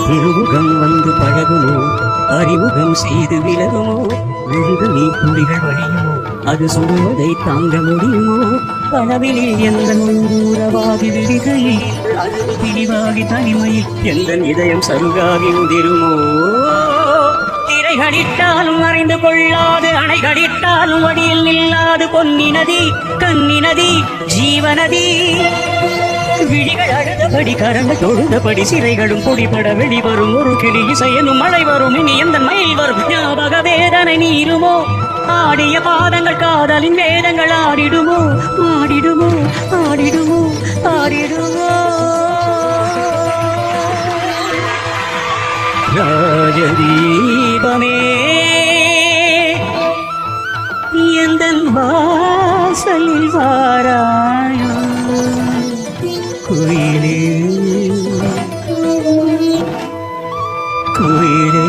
திருமுகம் வந்து பழகுமோ, அறிமுகம் செய்து விலகுமோ, விழுத நீ துளிகள் வழியுமோ, அது சுடுவதை தாங்க முடியுமோ? கனவினில் எந்த உறவாகி விடுகையில் அது பிரிவாகி தனிமையில் எந்த இதயம் சருகாகி உதிருமோ? திரைகளிட்டாலும் மறைந்து கொள்ளாது, அணைகளிட்டாலும் வடியில் நில்லாது, பொன்னி நதி கன்னி நதி ஜீவநதி. விழிகள் அழுதபடி கரண்ட தொழுதபடி சிறைகளும் பொடிபட வெளிவரும் ஒரு கிளி இசையனும் மழை வரும் இனி எந்த மயில் வரும் ஞாபக வேதனை நீருமோ? ஆடிய பாதங்கள் காதலின் வேதங்கள் ஆடிடுமோ ஆடிடுமோ ஆடிடுமோ ஆடிடுமோ? ராஜதீபமே எந்தன் வாசலில் வாராயோ, குயிலே குயிலே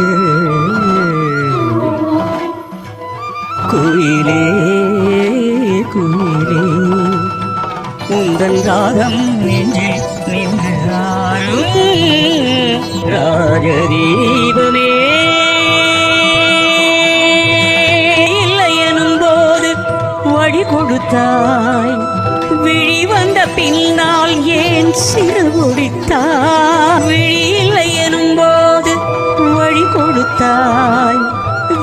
குயிலே குயிலே, உந்தன் ராகம் நெஞ்சில் நின்றாரும் ராஜதீபமே. இல்லை எனும் போது வழி கொடுத்தாய், விழி வந்த பின்னால் ஏன் சிறுகுடித்தாய்? விழி இல்லை எனும் போது வழி கொடுத்தாய்,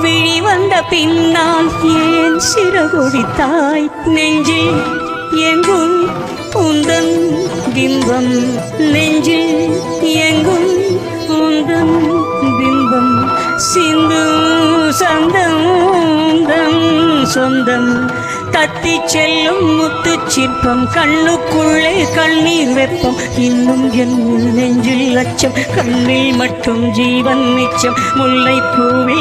விழி வந்த பின்னால் ஏன் சிறுகுடித்தாய்? நெஞ்சில் எங்கும் உந்தன் பிம்பம், நெஞ்சில் எங்கும் உந்தன் பிம்பம், சிந்தும் சந்தம் சொந்தம், தத்தி செல்லும் முத்து சிற்பம், கண்ணுக்குள்ளே கண்ணீர் வெப்பம், இன்னும் என் நெஞ்சில் அச்சம், கண்ணில் மட்டும் ஜீவன் மிச்சம், முல்லை பூவில்